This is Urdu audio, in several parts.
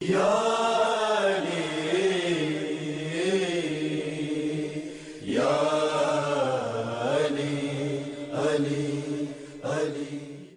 Ya Ali, Ya Ali, Ali, Ali.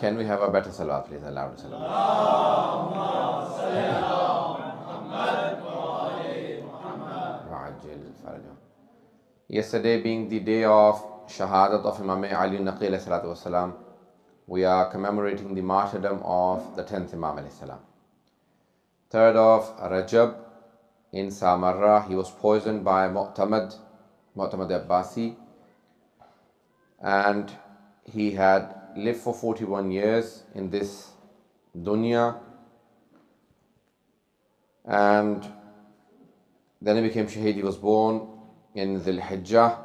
Can we have a better salawat, please? A louder salawat. Yesterday being the day of Shahadat of Imam Ali Naqi alayhi salatu wasalam, we are commemorating the martyrdom of the 10th Imam alayhi salam. 3rd of Rajab in Samarra, he was poisoned by Mu'tamad Abbasi, and he had lived for 41 years in this dunya, and then he became shaheed. He was born in Dhul Hijjah,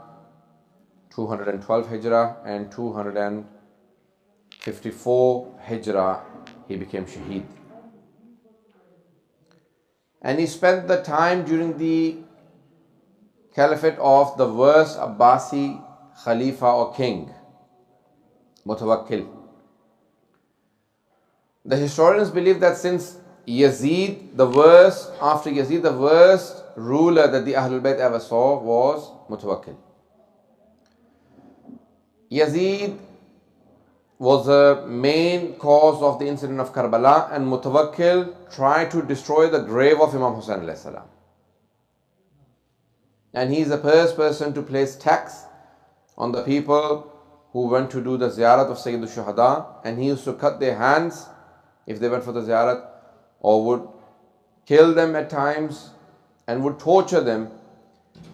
212 Hijrah, and 254 Hijrah he became shaheed. And he spent the time during the caliphate of the worst Abbasi Khalifa or king, Mutawakkil. The historians believe that since Yazid, after Yazid, the worst ruler that the Ahlul Bayt ever saw was Mutawakkil. Yazid was the main cause of the incident of Karbala, and Mutawakkil tried to destroy the grave of Imam Hussain alayhi salam. And he is the first person to place tax on the people who went to do the ziyarat of Sayyid al-Shuhada, and he used to cut their hands if they went for the ziyarat, or would kill them at times and would torture them.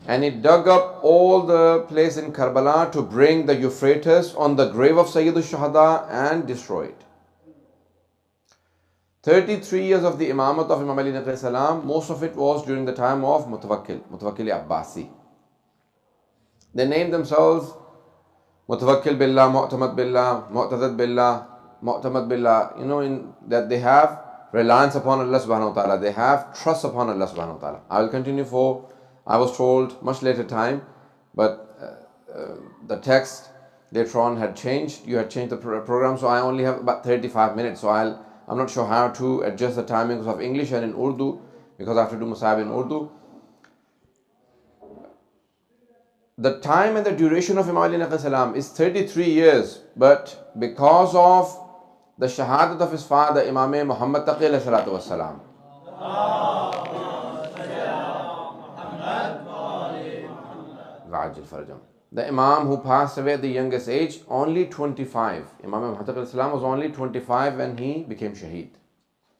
And he dug up all the place in Karbala to bring the Euphrates on the grave of Sayyid al-Shuhada and destroy it. 33 years of the imamat of Imam Ali Naqi salam, most of it was during the time of Mutawakkil Abbasi. They named themselves Mutawakkil Billah, Mu'tamad Billah, Mu'tadad Billah, Mu'tamad Billah. You know, in that they have reliance upon Allah subhanahu wa ta'ala. They have trust upon Allah subhanahu wa ta'ala. I will continue for, I was told, much later time, but the text later on had changed. You had changed the program, so I only have about 35 minutes. So I'm not sure how to adjust the timings of English and in Urdu, because I have to do Musab in Urdu. The time and the duration of Imam Ali Naqi salam is 33 years, but because of the shahadat of his father, Imam Muhammad Taqi alayhi salatu wassalam, the Imam who passed away at the youngest age, only 25. Imam Muhammad Taqi alayhi salam was only 25 when he became shaheed.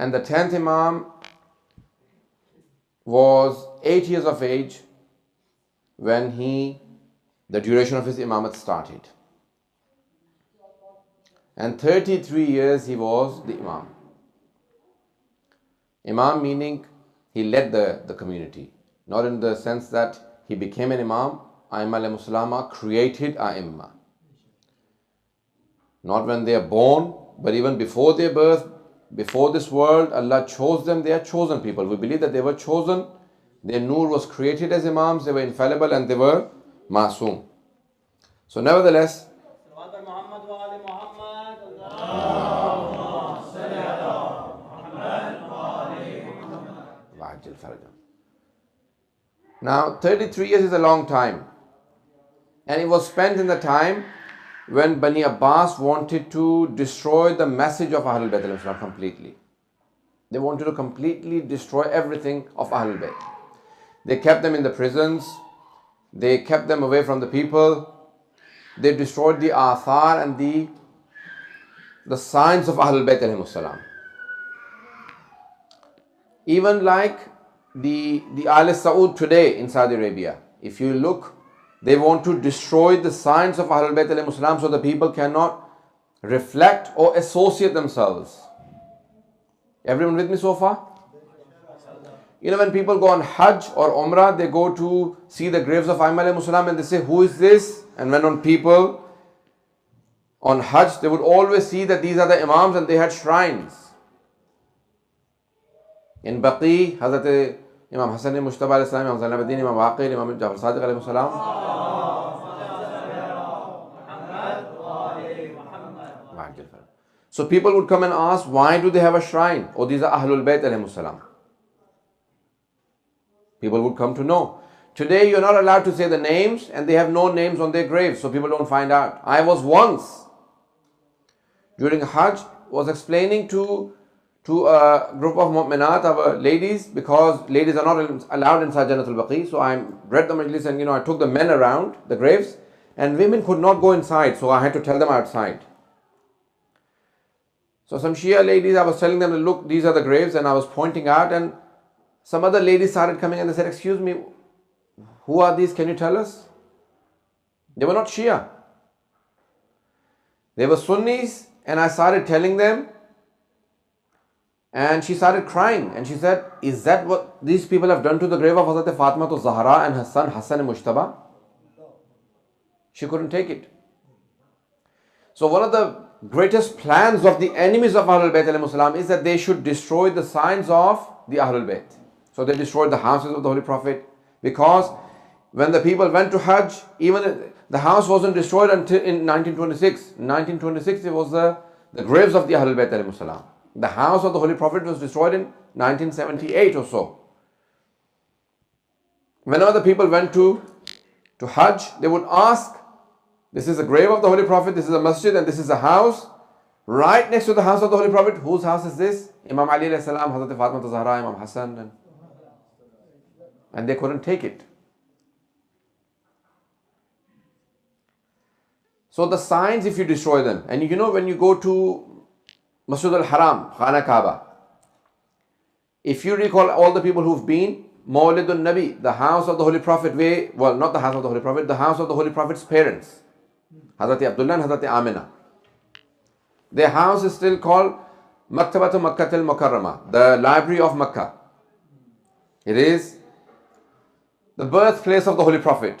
And the 10th Imam was 8 years of age when the duration of his imamat started. And 33 years he was the Imam. Imam meaning he led the community, not in the sense that he became an Imam. A'imma al-Muslama created A'imma. Not when they are born, but even before their birth, before this world, Allah chose them. They are chosen people. We believe that they were chosen. Their nur was created as Imams. They were infallible and they were masoom. So nevertheless, now 33 years is a long time, and it was spent in the time when Bani Abbas wanted to destroy the message of Ahlul Bayt al-Islam completely. They wanted to completely destroy everything of Ahlul Bayt. They kept them in the prisons. They kept them away from the people. They destroyed the athar and the the signs of Ahlul Bayt alayhimus salam. Even like the Al Saud today in Saudi Arabia, if you look, they want to destroy the signs of Ahlul Bayt alayhimus salam so the people cannot reflect or associate themselves. Everyone with me so far? You know, when people go on Hajj or Umrah, they go to see the graves of Aimma alayhimus salam and they say, who is this? And when on people on Hajj, they would always see that these are the Imams and they had shrines. In Baqi, Hazrat Imam Hassan Mujtaba alayhi salam, Imam Zainab ad-Din, Imam Aqil, Imam Jafar Sadiq alayhi salam. So people would come and ask, why do they have a shrine? Oh, these are Ahlul Bayt alayhi salam. People would come to know. Today you're not allowed to say the names and they have no names on their graves, so people don't find out. I was once, during Hajj, was explaining to a group of mu'minat, our ladies, because ladies are not allowed inside Jannatul Baqi. So I read the majlis and I took the men around the graves and women could not go inside. So I had to tell them outside. So some Shia ladies, I was telling them, look, these are the graves, and I was pointing out, and some other ladies started coming and they said, excuse me, who are these? Can you tell us? They were not Shia. They were Sunnis, and I started telling them, and she started crying, and she said, is that what these people have done to the grave of Hazrat Fatima to Zahra and her son Hassan Mujtaba? She couldn't take it. So one of the greatest plans of the enemies of Ahlul Bayt alayhimus salam is that they should destroy the signs of the Ahlul Bayt. So they destroyed the houses of the Holy Prophet, because when the people went to Hajj, even the house wasn't destroyed until in 1926. In 1926 it was the graves of the Ahlul Bayt alayhimus salam. The house of the Holy Prophet was destroyed in 1978 or so. Whenever the people went to Hajj, they would ask, this is the grave of the Holy Prophet, this is a masjid, and this is a house. Right next to the house of the Holy Prophet, whose house is this? Imam Ali alayhi salam, Hazrat Fatima Zahra, Imam Hassan. And they couldn't take it. So the signs, if you destroy them, and when you go to Masjid al-Haram, Khana Kaaba, if you recall all the people who've been, Mawlidun Nabi, the house of the Holy Prophet, not the house of the Holy Prophet, the house of the Holy Prophet's parents, Hazrat Abdullah and Hazrat Amina. Their house is still called Maktabatu Makkatul Mukarrama, the Library of Makkah. It is the birthplace of the Holy Prophet.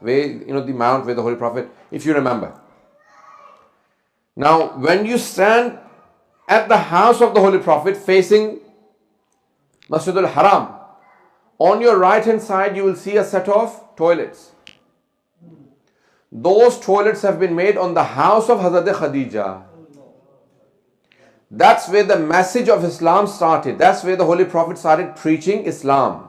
where the mount where the Holy Prophet, if you remember. Now, when you stand at the house of the Holy Prophet facing Masjid al-Haram, on your right hand side you will see a set of toilets. Those toilets have been made on the house of Hazrat Khadija. That's where the message of Islam started. That's where the Holy Prophet started preaching Islam.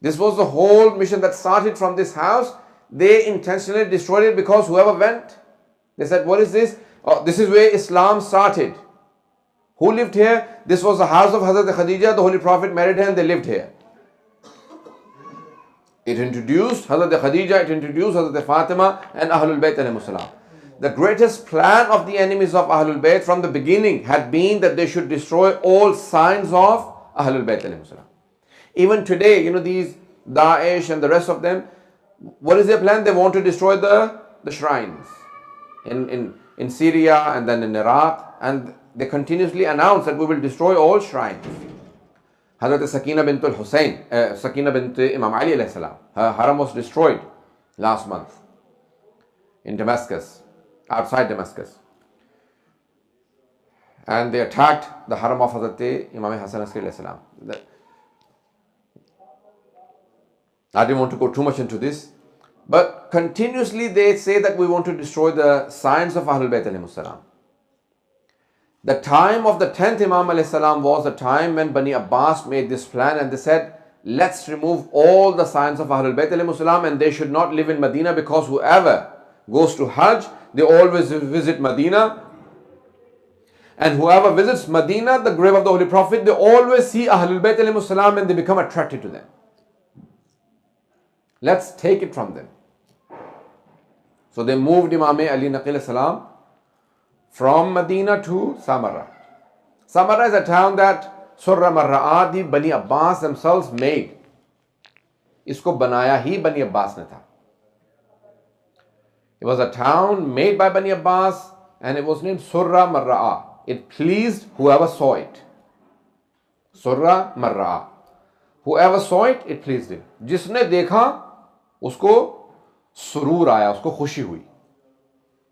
This was the whole mission that started from this house. They intentionally destroyed it because whoever went, they said, what is this? Oh, this is where Islam started. Who lived here? This was the house of Hazrat Khadija. The Holy Prophet married her and they lived here. It introduced Hazrat Khadija, it introduced Hazrat Fatima and Ahlul Bayt alayhimus salam. The greatest plan of the enemies of Ahlul Bayt from the beginning had been that they should destroy all signs of Ahlul Bayt alayhimus salam. Even today, these Daesh and the rest of them, what is their plan? They want to destroy the shrines in Syria and then in Iraq, and they continuously announce that we will destroy all shrines. Hazrat Sakina bint al-Hussein, Sakina bint Imam Ali alayhi salam, her haram was destroyed last month in Damascus, outside Damascus. And they attacked the haram of Hazrat Imam Hassan alayhi salam. I didn't want to go too much into this, but continuously they say that we want to destroy the signs of Ahlul Bayt alayhimus salam. The time of the 10th Imam alayhi salam was the time when Bani Abbas made this plan, and they said, let's remove all the signs of Ahlul Bayt alayhi salam, and they should not live in Medina, because whoever goes to Hajj, they always visit Medina. And whoever visits Medina, the grave of the Holy Prophet, they always see Ahlul Bayt alayhi salam and they become attracted to them. Let's take it from them. So they moved Imam Ali Naqi salam from Medina to Samarra. Samarra is a town that Surra Marra'a, the Bani Abbas themselves made. Isko banaya hi Bani Abbas ne tha. It was a town made by Bani Abbas and it was named Surra Marra'a. It pleased whoever saw it. Surra Marra'a. Whoever saw it, it pleased him. Jisne dekha, usko surur aaya, usko khushi hui.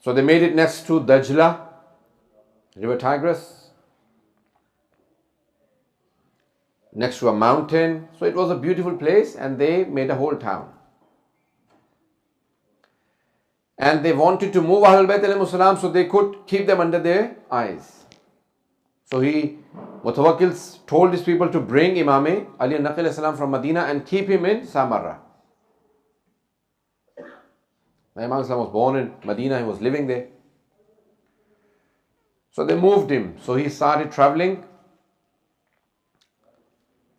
So they made it next to Dajla, River Tigris, next to a mountain. So it was a beautiful place and they made a whole town. And they wanted to move Ahlul Bayt alayhi salam so they could keep them under their eyes. So Mutawakkil told his people to bring Imam Ali Naqi alayhi salam from Medina and keep him in Samarra. Imam was born in Medina, he was living there. So they moved him. So he started traveling.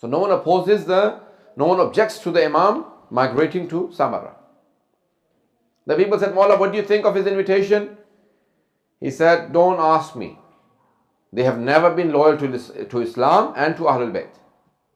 So no one objects to the Imam migrating to Samarra. The people said, Mawla, what do you think of his invitation? He said, don't ask me. They have never been loyal to Islam and to Ahlul Bayt.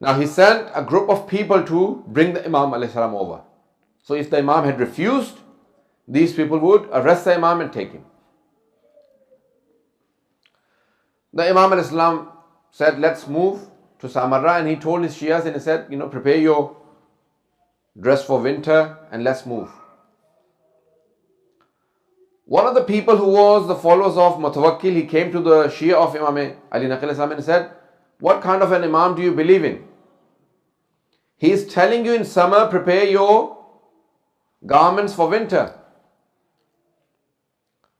Now he sent a group of people to bring the Imam alayhi salam over. So if the Imam had refused, these people would arrest the Imam and take him. The Imam alayhi salam said, let's move to Samarra, and he told his Shias and he said, prepare your dress for winter and let's move. One of the people who was the followers of Mutawakkil, he came to the Shia of Imam Ali Naqi salam and said, what kind of an Imam do you believe in? He is telling you in summer, prepare your garments for winter.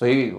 So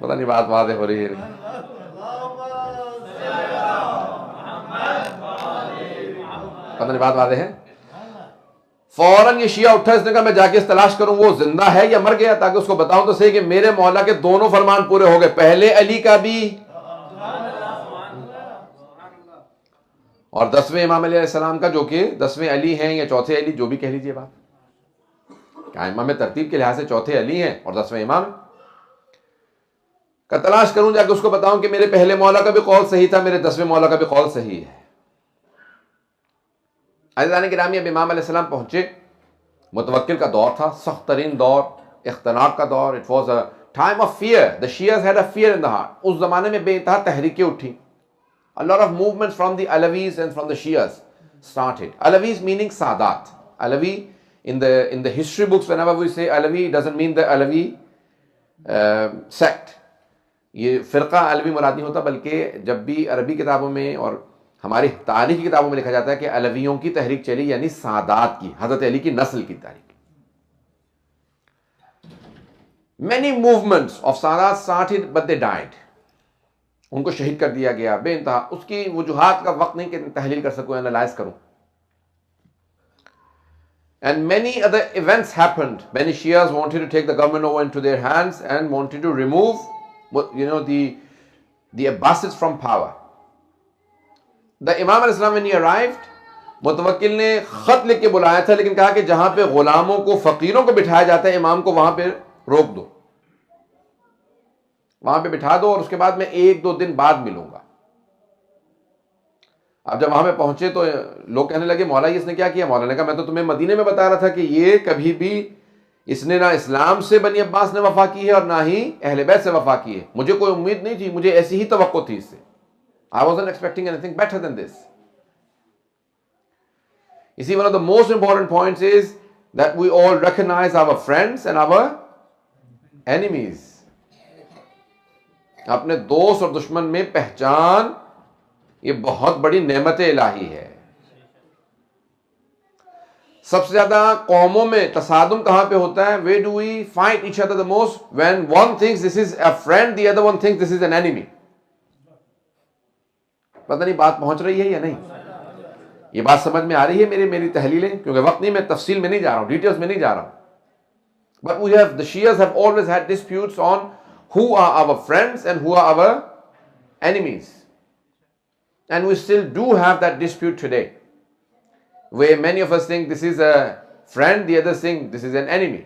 پتہ نہیں بات واضح ہو رہی ہے. پتہ نہیں بات واضح ہے. فوراً یہ شیعہ اٹھا, اس نے کہا میں جا کے اس تلاش کروں وہ زندہ ہے یا مر گیا, تاکہ اس کو بتاؤں تو صحیح کہ میرے مولا کے دونوں فرمان پورے ہو گئے, پہلے علی کا بھی اور 10ویں امام علیہ السلام کا, جو کہ 10ویں علی ہیں یا چوتھے علی, جو بھی کہہ لیجیے بات. ائمہ میں ترتیب کے لحاظ سے چوتھے علی ہیں اور 10ویں امام کا تلاش کروں, جا کے اس کو بتاؤں کہ میرے پہلے مولا کا بھی قول صحیح تھا, میرے 10ویں مولا کا بھی قول صحیح ہے. عزیزان گرامی, اب امام علیہ السلام پہنچے. متوکل کا دور تھا, سخت ترین دور, اختناق کا دور. It was a time of fear. The Shias had a fear in the heart. اس زمانے میں بے انتہا تحریکیں اٹھی. A lot of movements from the Alawis and from the Shias started. Alawis meaning Sadat. Alawi in the history books, whenever we say Alawi, it doesn't mean the Alawi sect. یہ فرقہ علوی مراد نہیں ہوتا, بلکہ جب بھی عربی کتابوں میں اور ہماری تاریخی کتابوں میں لکھا جاتا ہے کہ علویوں کی تحریک چلی, یعنی سادات کی, حضرت علی کی نسل کی تحریک. Many movements of Sadat started but they died. ان کو شہید کر دیا گیا بے انتہا. اس کی وجوہات کا وقت نہیں کہ تحلیل کر سکوں, انالائز کروں. And many other events happened. Many Shias wanted to take the government over into their hands and wanted to remove, the Abbasids from power. The Imam علیہ السلام when he arrived, متوکل نے خط لکھ کے بلایا تھا, لیکن کہا کہ جہاں پہ غلاموں کو, فقیروں کو بٹھایا جاتا ہے, امام کو وہاں پہ روک دو, وہاں پہ بٹھا دو, اور اس کے بعد میں 1-2 دن بعد ملوں گا. اب جب وہاں پہ پہنچے تو لوگ کہنے لگے مولا اس نے کیا کیا؟ مولا نے کہا میں تو تمہیں مدینے میں بتا رہا تھا کہ یہ کبھی بھی اس نے نہ اسلام سے بنی عباس نے وفا کی ہے اور نہ ہی اہل بیت سے وفا کی ہے. مجھے کوئی امید نہیں تھی, مجھے ایسی ہی توقع تھی اس سے. I wasn't expecting anything better than this. You see, one of the most important points is that we all recognize our friends and our enemies. اپنے دوست اور دشمن میں پہچان, یہ بہت بڑی نعمت الہی ہے. سب سے زیادہ قوموں میں تصادم کہاں پہ ہوتا ہے؟ Where do we fight each other the most? When one thinks this is a friend, the other one thinks this is an enemy. پتہ نہیں بات پہنچ رہی ہے یا نہیں؟ یہ بات سمجھ میں آ رہی ہے میری تحلیلیں؟ کیونکہ وقت نہیں, میں تفصیل میں نہیں جا رہا ہوں, ڈیٹیلز میں نہیں جا رہا ہوں. But the Shias have always had disputes on who are our friends and who are our enemies. And we still do have that dispute today, where many of us think this is a friend, the others think this is an enemy.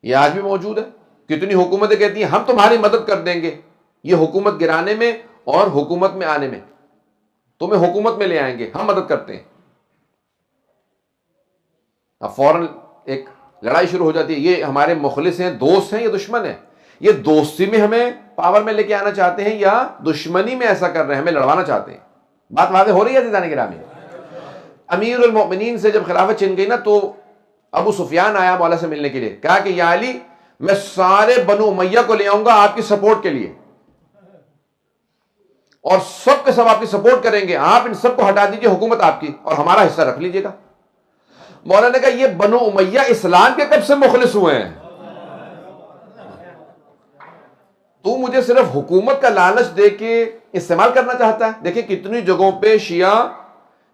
یہ آج بھی موجود ہے. کتنی حکومتیں کہتی ہیں ہم تمہاری مدد کر دیں گے, یہ حکومت گرانے میں اور حکومت میں آنے میں, تمہیں حکومت میں لے آئیں گے, ہم مدد کرتے ہیں. اب فوراً ایک لڑائی شروع ہو جاتی ہے, یہ ہمارے مخلص ہیں, دوست ہیں یا دشمن ہیں؟ یہ دوستی میں ہمیں پاور میں لے کے آنا چاہتے ہیں یا دشمنی میں ایسا کر رہے ہیں, ہمیں لڑوانا چاہتے ہیں؟ بات واضح ہو رہی ہے عزیزان گرامی؟ امیر المؤمنین سے جب خلافت چھن گئی نا, تو ابو سفیان آیا مولا سے ملنے کے لیے, کہا کہ یا علی میں سارے بنو امیہ کو لے آؤں گا آپ کی سپورٹ کے لیے, اور سب کے سب آپ کی سپورٹ کریں گے, آپ ان سب کو ہٹا دیجئے, حکومت آپ کی, اور ہمارا حصہ رکھ لیجئے گا. مولا نے کہا یہ بنو امیہ اسلام کے کب سے مخلص ہوئے ہیں؟ تو مجھے صرف حکومت کا لالچ دے کے استعمال کرنا چاہتا ہے. دیکھیں کتنی جگہوں پہ شیعہ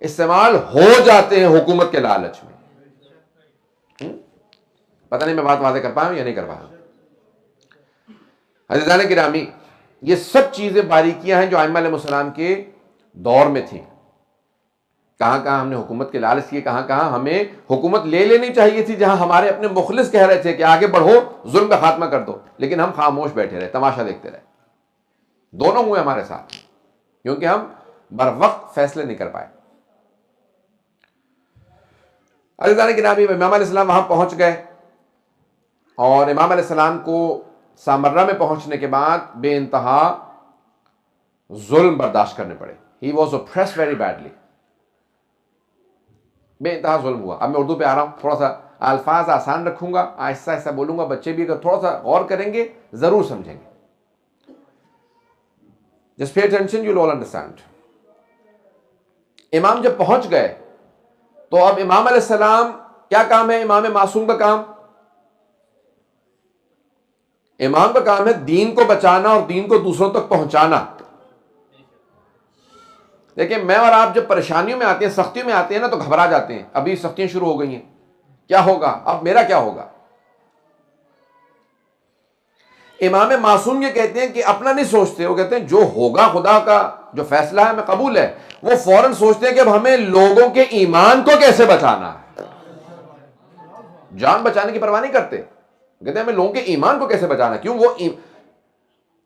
استعمال ہو جاتے ہیں حکومت کے لالچ میں. پتہ نہیں میں بات واضح کر پایا ہوں یا نہیں کر پایا. عزیزان گرامی, یہ سب چیزیں باریکیاں ہیں جو ائمہ علیہ السلام کے دور میں تھیں. کہاں کہاں ہم نے حکومت کے لالچ کیے, کہاں کہاں ہمیں حکومت لے لینی چاہیے تھی, جہاں ہمارے اپنے مخلص کہہ رہے تھے کہ آگے بڑھو, ظلم کا خاتمہ کر دو, لیکن ہم خاموش بیٹھے رہے, تماشا دیکھتے رہے. دونوں ہوئے ہمارے ساتھ, کیونکہ ہم بر وقت فیصلے نہیں کر پائے. عزیزان گرامی, امام علیہ السلام وہاں پہنچ گئے, اور امام علیہ السلام کو سامرہ میں پہنچنے کے بعد بے انتہا ظلم برداشت کرنے پڑے. He was oppressed very badly. بے انتہا ظلم ہوا. اب میں اردو پہ آ رہا ہوں, تھوڑا سا الفاظ آسان رکھوں گا, آہستہ آہستہ بولوں گا, بچے بھی اگر تھوڑا سا غور کریں گے ضرور سمجھیں گے. Just pay attention, you'll all understand. امام جب پہنچ گئے تو اب امام علیہ السلام, کیا کام ہے امام معصوم کا کام؟ امام کا کام ہے دین کو بچانا اور دین کو دوسروں تک پہنچانا. دیکھیں میں اور آپ جب پریشانیوں میں آتے ہیں، سختیوں میں آتے ہیں نا تو گھبرا جاتے ہیں. ابھی سختیاں شروع ہو گئی ہیں، کیا ہوگا اب میرا کیا ہوگا. امام معصوم یہ کہتے ہیں کہ اپنا نہیں سوچتے، وہ کہتے ہیں جو ہوگا خدا کا جو فیصلہ ہے ہمیں قبول ہے. وہ فوراً سوچتے ہیں کہ اب ہمیں لوگوں کے ایمان کو کیسے بچانا ہے. جان بچانے کی پرواہ نہیں کرتے، کہتے ہیں ہمیں لوگوں کے ایمان کو کیسے بچانا ہے. کیوں؟ وہ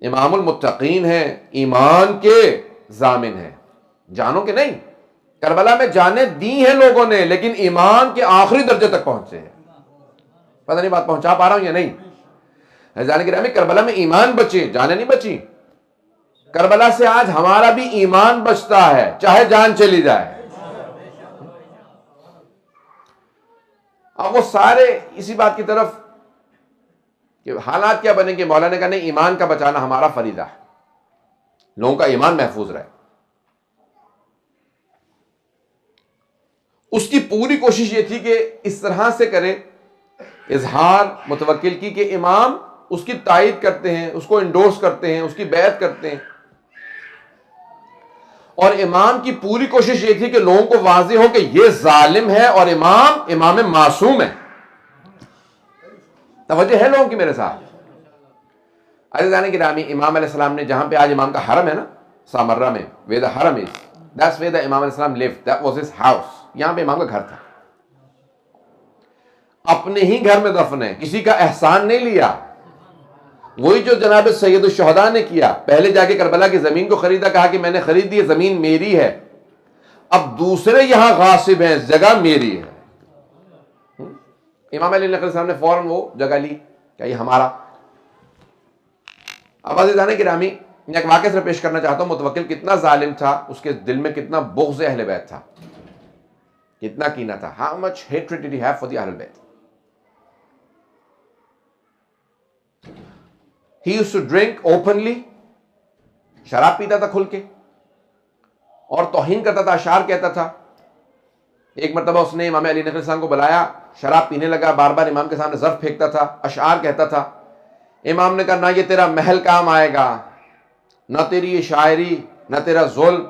امام المتقین ہیں، ایمان کے ضامن ہیں، جانوں کے نہیں. کربلا میں جانیں دی ہیں لوگوں نے لیکن ایمان کے آخری درجے تک پہنچے ہیں. پتہ نہیں بات پہنچا پا رہا ہوں یا نہیں. جانے گرامی کربلا میں ایمان بچے، جانیں نہیں بچی. کربلا سے آج ہمارا بھی ایمان بچتا ہے چاہے جان چلی جائے. اب وہ سارے اسی بات کی طرف کہ حالات کیا بنیں گے. مولانا نے کہا نہیں، ایمان کا بچانا ہمارا فریضہ ہے، لوگوں کا ایمان محفوظ رہے. اس کی پوری کوشش یہ تھی کہ اس طرح سے کرے اظہار متوکل کی کہ امام اس کی تائید کرتے ہیں، اس کو انڈورس کرتے ہیں، اس کی بیعت کرتے ہیں. اور امام کی پوری کوشش یہ تھی کہ لوگوں کو واضح ہو کہ یہ ظالم ہے اور امام معصوم ہے. توجہ ہے لوگوں کی میرے ساتھ؟ عزیزان گرامی، امام علیہ السلام نے جہاں پہ آج امام کا حرم ہے نا سامرہ میں، where the haram is, that's where the امام علیہ السلام lived, that was his house. یہاں پہ امام کا گھر تھا. اپنے ہی گھر میں دفن ہے، کسی کا احسان نہیں لیا. وہی جو جناب سید الشہداء نے کیا، پہلے جا کے کربلا کی زمین کو خریدا، کہا کہ میں نے خرید دی، زمین میری ہے. اب دوسرے یہاں غاصب ہیں، جگہ میری ہے. امام علیہ السلام نے فوراً وہ جگہ لی کہ یہ ہمارا. اب عزیزان گرامی، میں ایک واقعہ سے پیش کرنا چاہتا ہوں. متوکل کتنا ظالم تھا، اس کے دل میں کتنا بغض اہل بیت تھا، کتنا کینہ تھا. How much hatred did he have for the Ahlul Bayt? He used to drink openly, شراب پیتا تھا کھل کے اور توہین کرتا تھا، اشعار کہتا تھا. ایک مرتبہ اس نے امام علی نقی السلام کو بلایا، شراب پینے لگا، بار بار امام کے سامنے ظرف پھینکتا تھا، اشعار کہتا تھا. امام نے کہا نہ یہ تیرا محل کام آئے گا، نہ تیری یہ شاعری، نہ تیرا ظلم.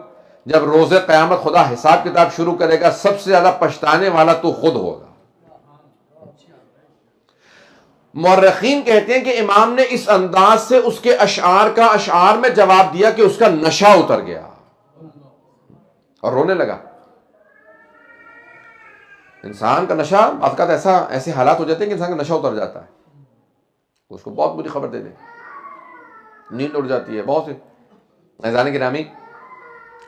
جب روز قیامت خدا حساب کتاب شروع کرے گا سب سے زیادہ پچھتانے والا تو خود ہوگا. مورخین کہتے ہیں کہ امام نے اس انداز سے اس کے اشعار کا اشعار میں جواب دیا کہ اس کا نشہ اتر گیا اور رونے لگا. انسان کا نشہ بعض اوقات ایسے حالات ہو جاتے ہیں کہ انسان کا نشہ اتر جاتا ہے، اس کو بہت بری خبر دے دیں، نیند اڑ جاتی ہے. بہت سے عزیزان گرامی،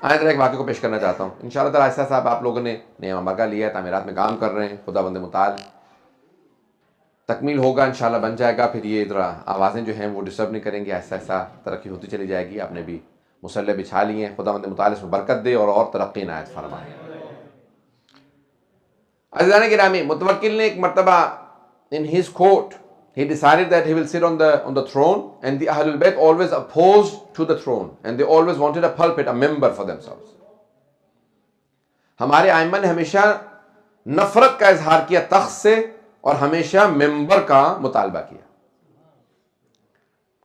آئندہ ایک واقعے کو پیش کرنا چاہتا ہوں. انشاءاللہ تعالیٰ ایسا صاحب آپ لوگوں نے نیا مرکہ لیا ہے، تعمیرات میں کام کر رہے ہیں، خدا بند متعال تکمیل ہوگا انشاءاللہ، بن جائے گا. پھر یہ ذرا آوازیں جو ہیں وہ ڈسٹرب نہیں کریں گے، ایسا ایسا ترقی ہوتی چلی جائے گی. آپ نے بھی مسلح بچھا لیے ہیں، خدا بند متعال اس میں برکت دے اور ترقی عنایت فرمائے. عزیزان گرامی، متوکل نے ایک مرتبہ in his court he decided that he will sit on the throne, and the Ahlul Bayt always opposed to the throne and they always wanted a pulpit, a member for themselves. ہمارے ائمہ نے ہمیشہ نفرت کا اظہار کیا تخت سے اور ہمیشہ ممبر کا مطالبہ کیا.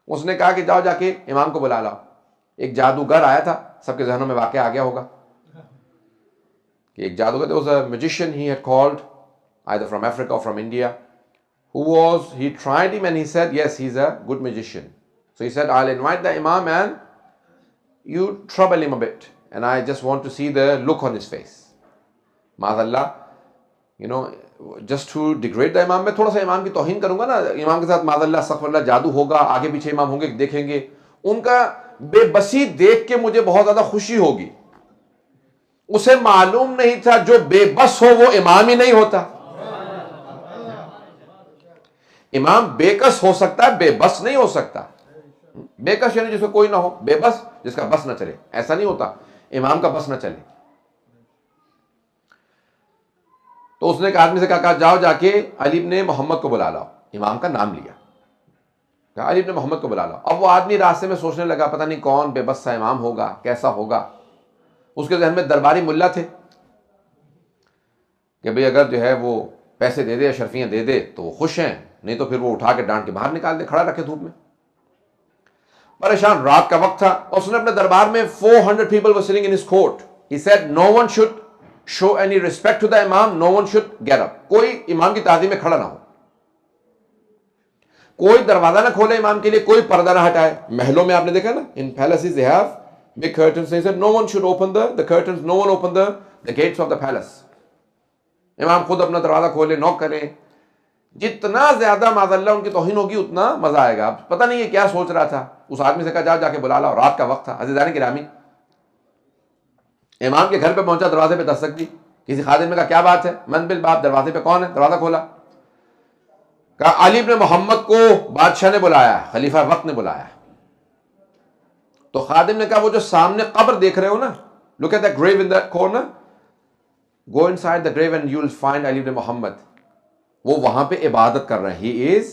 اس نے کہا کہ جاؤ جا کے امام کو بلا لاؤ. ایک جادوگر آیا تھا، سب کے ذہنوں میں واقعہ آ گیا ہوگا کہ ایک جادوگر، there was a magician he had called either from Africa or from India, he tried him and he said yes, he's a good magician. So he said, I'll invite the imam and you trouble him a bit and I just want to see the look on his face. Maazallah, just to degrade the imam, میں تھوڑا سا امام کی توہین کروں گا نا، امام کے ساتھ معاذ اللہ استغفر اللہ جادو ہوگا، آگے پیچھے امام ہوں گے، دیکھیں گے، ان کا بے بسی دیکھ کے مجھے بہت زیادہ خوشی ہوگی. اسے معلوم نہیں تھا جو بے بس ہو وہ امام ہی نہیں ہوتا. امام بے کس ہو سکتا ہے، بے بس نہیں ہو سکتا. بے کس یعنی جس کو کوئی نہ ہو، بے بس جس کا بس نہ چلے، ایسا نہیں ہوتا امام کا بس نہ چلے. تو اس نے ایک آدمی سے کہا جاؤ جا کے علی ابن محمد کو بلا لاؤ. امام کا نام لیا، کہا علی ابن محمد کو بلا لاؤ. اب وہ آدمی راستے میں سوچنے لگا پتہ نہیں کون بے بس سا امام ہوگا، کیسا ہوگا. اس کے ذہن میں درباری ملا تھے کہ بھئی اگر جو ہے وہ پیسے دے دے, اشرفیاں دے دے تو وہ خوش ہیں, نہیں تو پھر وہ اٹھا کے ڈانٹ کے باہر نکال دے, کھڑا رکھے دھوپ میں. پریشان, رات کا وقت تھا, اور اس نے اپنے دربار میں 400 people were sitting in his court. He said no one should show any respect to the imam, no one should get up. کوئی امام کی تعظیم میں کھڑا نہ ہو, کوئی دروازہ نہ کھولے امام کے لیے, کوئی پردہ نہ ہٹائے. محلوں میں آپ نے دیکھا نا, in palaces they have big curtains. He said no one should open the curtains, no one open the gates of the palace. امام خود اپنا دروازہ کھولے, نوک کرے. جتنا زیادہ معاذ ان کی توہین ہوگی اتنا مزہ آئے گا. اب پتہ نہیں یہ کیا سوچ رہا تھا. اس آدمی سے کہا جا کے بلا لاؤ, رات کا وقت تھا. عزیزان گرامی, امام کے گھر پہ پہنچا, دروازے پہ دستک دی. کسی خادم نے کہا کیا بات ہے؟ من بالباب, دروازے پہ کون ہے؟ دروازہ کھولا, کہا علی بن محمد کو بادشاہ نے بلایا, خلیفہ وقت نے بلایا. تو خادم نے کہا وہ جو سامنے قبر دیکھ رہے ہو نا, look at that grave in that corner, go inside the grave and you will find علی بن محمد. وہ وہاں پہ عبادت کر رہے ہیں. He is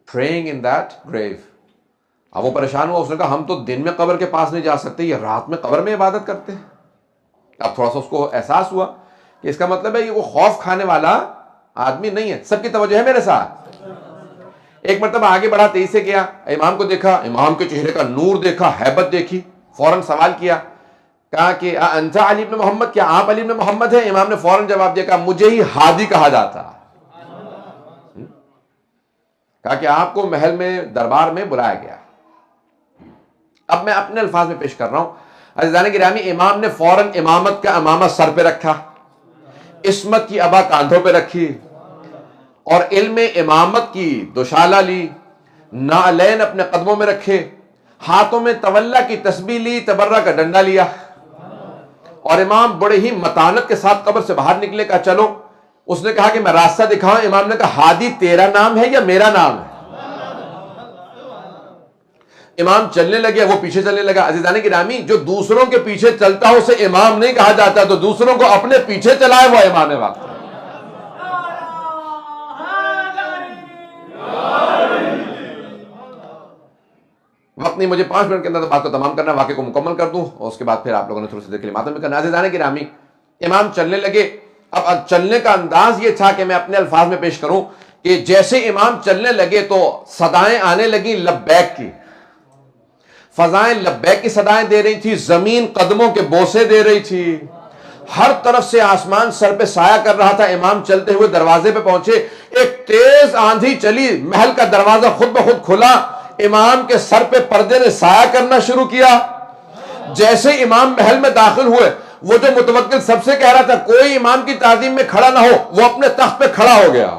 praying in that grave. اب وہ پریشان ہوا, اس نے کہا ہم تو دن میں قبر کے پاس نہیں جا سکتے, یہ رات میں قبر میں عبادت کرتے ہیں. اب تھوڑا سا اس کو احساس ہوا کہ اس کا مطلب ہے یہ وہ خوف کھانے والا آدمی نہیں ہے. سب کی توجہ ہے میرے ساتھ. ایک مرتبہ آگے بڑھا, تیزی سے گیا, امام کو دیکھا, امام کے چہرے کا نور دیکھا, ہیبت دیکھی, فوراً سوال کیا, کہا کہ انت علی بن محمد, کیا آپ علی بن محمد ہیں؟ امام نے فوراً جواب دیا, کہا مجھے ہی ہادی کہا جاتا. کہا کہ آپ کو محل میں دربار میں بلایا گیا. اب میں اپنے الفاظ میں پیش کر رہا ہوں. عزیزان گرامی, امام نے فوراً امامت کا امامہ سر پہ رکھا, عصمت کی عبا کاندھوں پہ رکھی, اور علم امامت کی دوشالہ لی, نعلین اپنے قدموں میں رکھے, ہاتھوں میں تولا کی تسبیح لی, تبرہ کا ڈنڈا لیا, اور امام بڑے ہی متانت کے ساتھ قبر سے باہر نکلے. کہا چلو. اس نے کہا کہ میں راستہ دکھاؤں. امام نے کہا ہادی تیرا نام ہے یا میرا نام ہے؟ امام چلنے لگے, وہ پیچھے چلنے لگا. عزیزان گرامی, جو دوسروں کے پیچھے چلتا ہو اسے امام نہیں کہا جاتا, تو دوسروں کو اپنے پیچھے چلائے وہ امام وقت. وقت نہیں, مجھے 5 منٹ کے اندر بات کو تمام کرنا, واقعے کو مکمل کر دوں, اور اس کے بعد پھر آپ لوگوں نے تھوڑی سی دیر کے لیے ماتم بھی کرنا. عزیزان گرامی, امام چلنے لگے. اب چلنے کا انداز یہ تھا کہ میں اپنے الفاظ میں پیش کروں کہ جیسے امام چلنے لگے تو صدائیں آنے لگیں لبیک کی, فضائیں لبیک کی صدائیں دے رہی تھی, زمین قدموں کے بوسے دے رہی تھی, ہر طرف سے آسمان سر پہ سایہ کر رہا تھا. امام چلتے ہوئے دروازے پہ پہنچے, ایک تیز آندھی چلی, محل کا دروازہ خود بخود کھلا, امام کے سر پہ پردے نے سایہ کرنا شروع کیا. جیسے امام محل میں داخل ہوئے, وہ جو متوکل سب سے کہہ رہا تھا کوئی امام کی تعظیم میں کھڑا نہ ہو, وہ اپنے تخت پہ کھڑا ہو گیا.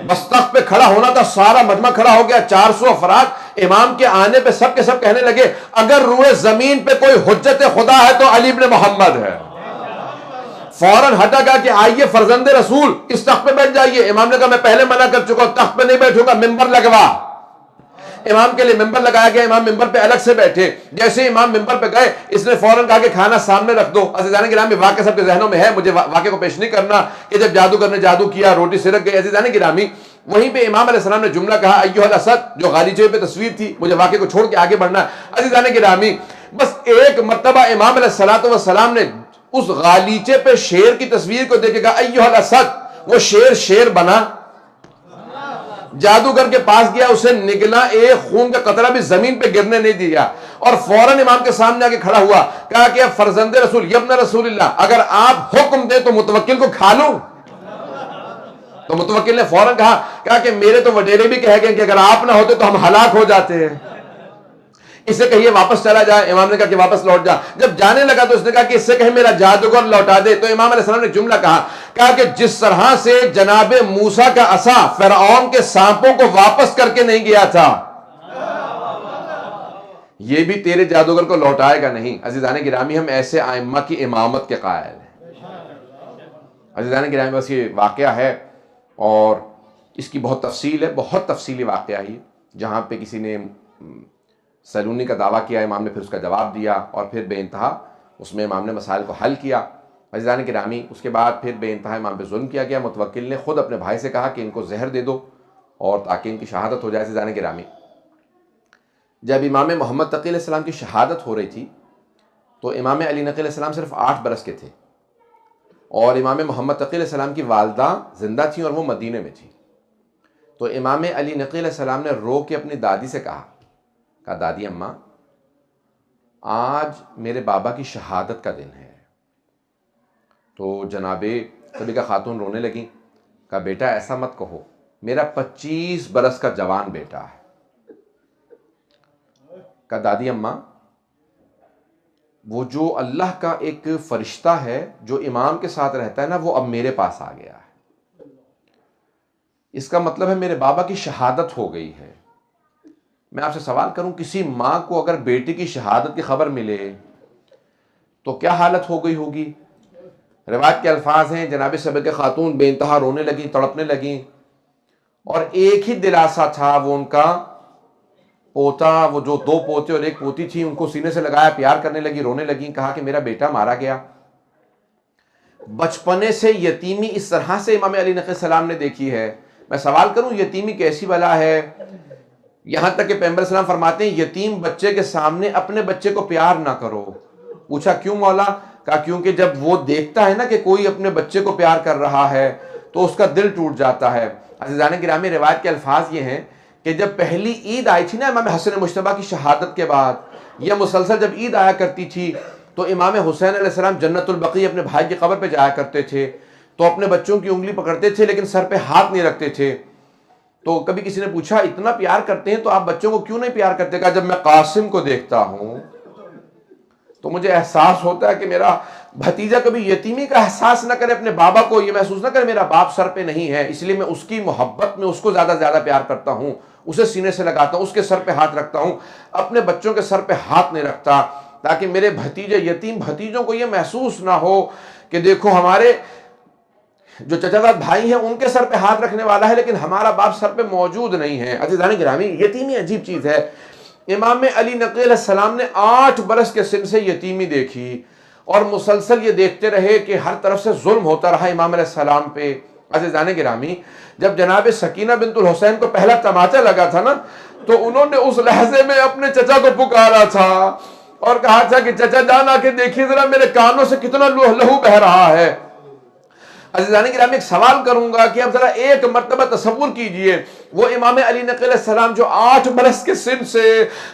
بس تخت پہ کھڑا ہونا تھا, سارا مجمع کھڑا ہو گیا, 400 افراد. امام کے آنے پہ سب کے سب کہنے لگے اگر روئے زمین پہ کوئی حجت خدا ہے تو علی بن محمد ہے. فوراً ہٹا گیا کہ آئیے فرزند رسول اس تخت پہ بیٹھ جائیے. امام نے کہا میں پہلے منع کر چکا ہوں, تخت پہ نہیں بیٹھوں گا, ممبر لگوا. امام کے لیے ممبر لگایا گیا, امام ممبر پہ الگ سے بیٹھے. جیسے امام ممبر پہ گئے, اس نے فوراً کہا کہ کھانا سامنے رکھ دو. عزیزان گرامی, واقعہ سب کے ذہنوں میں ہے, مجھے واقعے کو پیش نہیں کرنا کہ جب جادوگر نے جادو کیا, روٹی سرک گئی. عزیزان گرامی, وہیں پہ امام علیہ السلام نے جملہ کہا ایھا الاسد, جو غالیچے پہ تصویر تھی. مجھے واقعے کو چھوڑ کے آگے بڑھنا ہے. عزیزان گرامی, بس ایک مرتبہ امام علیہ السلام نے اس غالیچے پہ شیر کی تصویر کو دیکھ کے کہا ایھا الاسد, وہ شیر بنا. جادوگر کے پاس گیا, اسے نگلا ایک خون کا قطرہ بھی زمین پہ گرنے نہیں دیا, اور فوراً امام کے سامنے آ کے کھڑا ہوا. کہا کہ فرزند رسول, یبن رسول اللہ, اگر آپ حکم دیں تو متوکل کو کھا لوں. تو متوکل نے فوراً کہا کہ میرے تو وڈیرے بھی کہہ گئے کہ اگر آپ نہ ہوتے تو ہم ہلاک ہو جاتے ہیں, اسے کہیے واپس چلا جائے. امام نے کہا کہ واپس لوٹ جا. جب جانے لگا تو اس نے کہا کہ اس سے کہے میرا جادوگر لوٹا دے. تو امام علیہ السلام نے جملہ کہا کہ جس طرح سے جناب موسیٰ کا عصا فرعون کے سانپوں کو واپس کر کے نہیں گیا تھا, یہ بھی تیرے جادوگر کو لوٹائے گا نہیں. عزیزان گرامی, ہم ایسے ائمہ کی امامت کے قائل ہیں. عزیزان گرامی, بس یہ واقعہ ہے اور اس کی بہت تفصیل ہے, بہت تفصیلی واقعہ ہے. جہاں پہ کسی نے سیلونی کا دعویٰ کیا, امام نے پھر اس کا جواب دیا, اور پھر بے انتہا اس میں امام نے مسائل کو حل کیا. عزیزان گرامی, اس کے بعد پھر بے انتہا امام پہ ظلم کیا گیا. متوکل نے خود اپنے بھائی سے کہا کہ ان کو زہر دے دو اور تاکہ ان کی شہادت ہو جائے. عزیزان گرامی, جب امام محمد تقی علیہ السلام کی شہادت ہو رہی تھی تو امام علی نقی علیہ السلام صرف 8 برس کے تھے، اور امام محمد تقی علیہ السلام کی والدہ زندہ تھیں اور وہ مدینے میں تھیں۔ تو امام علی نقی علیہ السلام نے رو کے اپنی دادی سے کہا دادی اماں آج میرے بابا کی شہادت کا دن ہے۔ تو جناب صدیقہ خاتون رونے لگیں، کہا بیٹا ایسا مت کہو، میرا 25 برس کا جوان بیٹا ہے۔ کہا دادی اماں وہ جو اللہ کا ایک فرشتہ ہے جو امام کے ساتھ رہتا ہے نا، وہ اب میرے پاس آ گیا ہے، اس کا مطلب ہے میرے بابا کی شہادت ہو گئی ہے۔ میں آپ سے سوال کروں، کسی ماں کو اگر بیٹی کی شہادت کی خبر ملے تو کیا حالت ہو گئی ہوگی؟ روایت کے الفاظ ہیں، جناب صدیقہ خاتون بے انتہا رونے لگیں، تڑپنے لگیں، اور ایک ہی دلاسا تھا، وہ ان کا پوتا، وہ جو 2 پوتے اور 1 پوتی تھی، ان کو سینے سے لگایا، پیار کرنے لگی، رونے لگیں، کہا کہ میرا بیٹا مارا گیا۔ بچپنے سے یتیمی اس طرح سے امام علی نقی السلام نے دیکھی ہے۔ میں سوال کروں یتیمی کیسی بلا ہے؟ یہاں تک کہ پیغمبر السلام فرماتے ہیں یتیم بچے کے سامنے اپنے بچے کو پیار نہ کرو۔ پوچھا کیوں مولا؟ کہا کیونکہ جب وہ دیکھتا ہے نا کہ کوئی اپنے بچے کو پیار کر رہا ہے تو اس کا دل ٹوٹ جاتا ہے۔ عزیزان گرامی، روایت کے الفاظ یہ ہیں کہ جب پہلی عید آئی تھی نا امام حسن مجتبیٰ کی شہادت کے بعد، یا مسلسل جب عید آیا کرتی تھی تو امام حسین علیہ السلام جنت البقیع اپنے بھائی کی قبر پہ جایا کرتے تھے، تو اپنے بچوں کی انگلی پکڑتے تھے لیکن سر پہ ہاتھ نہیں رکھتے تھے۔ تو کبھی کسی نے پوچھا اتنا پیار کرتے ہیں تو آپ بچوں کو کیوں نہیں پیار کرتے؟ کہا جب میں قاسم کو دیکھتا ہوں تو مجھے احساس ہوتا ہے کہ میرا بھتیجا کبھی یتیمی کا احساس نہ کرے، اپنے بابا کو یہ محسوس نہ کرے میرا باپ سر پہ نہیں ہے، اس لیے میں اس کی محبت میں اس کو زیادہ پیار کرتا ہوں، اسے سینے سے لگاتا ہوں، اس کے سر پہ ہاتھ رکھتا ہوں، اپنے بچوں کے سر پہ ہاتھ نہیں رکھتا، تاکہ میرے بھتیجے یتیم بھتیجوں کو یہ محسوس نہ ہو کہ دیکھو ہمارے جو چچا زاد بھائی ہیں ان کے سر پہ ہاتھ رکھنے والا ہے لیکن ہمارا باپ سر پہ موجود نہیں ہے۔ عزیزان گرامی، یتیمی عجیب چیز ہے۔ امام علی نقی علیہ السلام نے 8 برس کے سن سے یتیمی دیکھی، اور مسلسل یہ دیکھتے رہے کہ ہر طرف سے ظلم ہوتا رہا امام علیہ السلام پہ۔ عزیزان گرامی، جب جناب سکینہ بنت الحسین کو پہلا تماچا لگا تھا نا، تو انہوں نے اس لحظے میں اپنے چچا کو پکارا تھا اور کہا تھا کہ چچا جان آ کے دیکھیے ذرا میرے کانوں سے کتنا لہو بہ رہا ہے۔ عزیزان گرامی، ایک سوال کروں گا کہ اب ذرا ایک مرتبہ تصور کیجئے، وہ امام علی نقی علیہ السلام جو 8 برس کے سن سے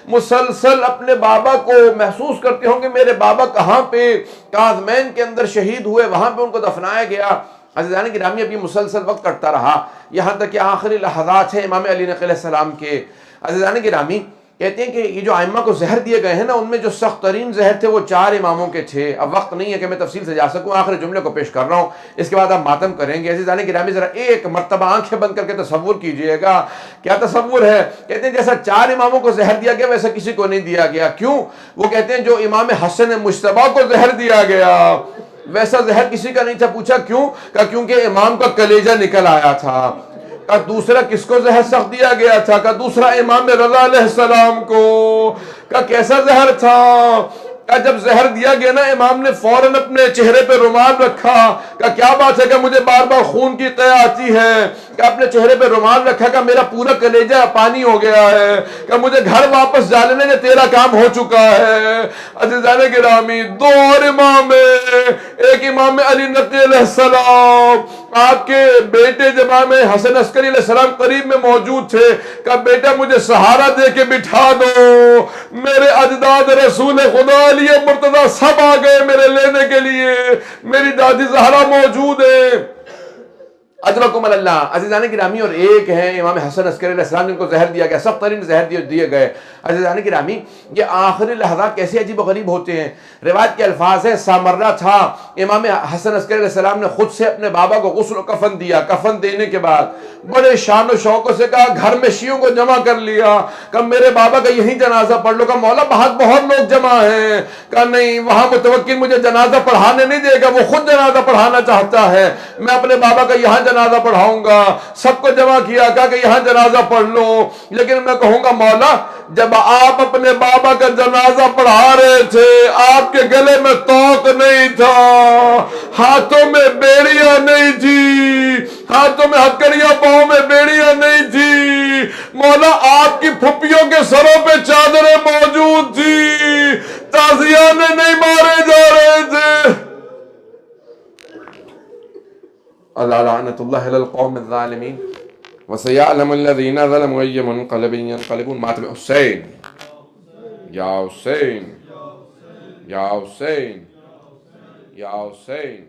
مسلسل اپنے بابا کو محسوس کرتے ہوں گے میرے بابا کہاں پہ کاظمین کے اندر شہید ہوئے، وہاں پہ ان کو دفنایا گیا۔ عزیزان گرامی، اب یہ مسلسل وقت کٹتا رہا یہاں تک کہ آخری لحظات ہیں امام علی نقی علیہ السلام کے۔ عزیزان گرامی، کہتے ہیں کہ یہ جو ائمہ کو زہر دیے گئے ہیں نا، ان میں جو سخت ترین زہر تھے وہ 4 اماموں کے تھے۔ اب وقت نہیں ہے کہ میں تفصیل سے جا سکوں، آخری جملے کو پیش کر رہا ہوں، اس کے بعد آپ ماتم کریں گے۔ عزیزان گرامی، ذرا ایک مرتبہ آنکھیں بند کر کے تصور کیجئے گا، کیا تصور ہے؟ کہتے ہیں جیسا 4 اماموں کو زہر دیا گیا ویسا کسی کو نہیں دیا گیا۔ کیوں؟ وہ کہتے ہیں جو امام حسن مجتبیٰ کو زہر دیا گیا ویسا زہر کسی کا نہیں تھا۔ پوچھا کیوں؟ کہا کیونکہ امام کا کلیجہ نکل آیا تھا۔ کہا دوسرا کس کو زہر سخت دیا گیا تھا؟ کہا دوسرا امام رضا علیہ السلام کو۔ کہا کیسا زہر تھا؟ کہا جب زہر دیا گیا نا، امام نے فوراً اپنے چہرے پہ رومال رکھا۔ کہا کیا بات ہے کہ مجھے بار بار خون کی قے آتی ہے؟ کہا اپنے چہرے پہ رومال رکھا، کہا میرا پورا کلیجہ پانی ہو گیا ہے، کہا مجھے گھر واپس جانے دے، تیرا کام ہو چکا ہے۔ عزیزان گرامی، 2 اور امام ہیں، ایک امام علی نقی علیہ السلام، آپ کے بیٹے جب امام حسن عسکری علیہ السلام قریب میں موجود تھے، کہا بیٹا مجھے سہارا دے کے بٹھا دو، میرے اجداد رسول خدا علی مرتضیٰ سب آ گئے میرے لینے کے لیے، میری دادی زہرا موجود ہے، اجرکم اللہ۔ عزیزان گرامی، اور ایک ہیں امام حسن عسکری علیہ السلام جن کو زہر دیا گیا، سخت ترین زہر دیے گئے۔ عزیزان گرامی، یہ آخری لحظات کیسے عجیب و غریب ہوتے ہیں۔ روایت کے الفاظ ہیں، سامرہ تھا، امام حسن عسکری علیہ السلام نے خود سے اپنے بابا کو غسل و کفن دیا، کفن دینے کے بعد بڑے شان و شوق سے کہا گھر میں شیعوں کو جمع کر لیا، کہا میرے بابا کا یہی جنازہ پڑھ لو۔ کہا مولا بہت لوگ جمع ہیں۔ کہا نہیں، وہاں متوکل مجھے جنازہ پڑھانے نہیں دے گا، وہ خود جنازہ پڑھانا چاہتا ہے، میں اپنے بابا کا یہاں جنازہ پڑھاؤں گا۔ سب کو جمع کیا، کہا کہ یہاں جنازہ پڑھ لو، لیکن میں کہوں گا مولا جب آپ اپنے بابا کا جنازہ پڑھا رہے تھے آپ کے گلے میں توق نہیں تھا، ہاتھوں میں بیڑیاں نہیں تھی، ہاتھوں میں ہتکڑیاں، پاؤں میں بیڑیاں نہیں تھی، مولا آپ کی پھپھیوں کے سروں پہ چادریں موجود تھی، تازیانے نہیں مار ألا لعنة الله على القوم الظالمين وسيعلم الذين ظلموا أي منقلب ينقلبون. مات میں حسین، یا حسین، یا حسین، یا حسین.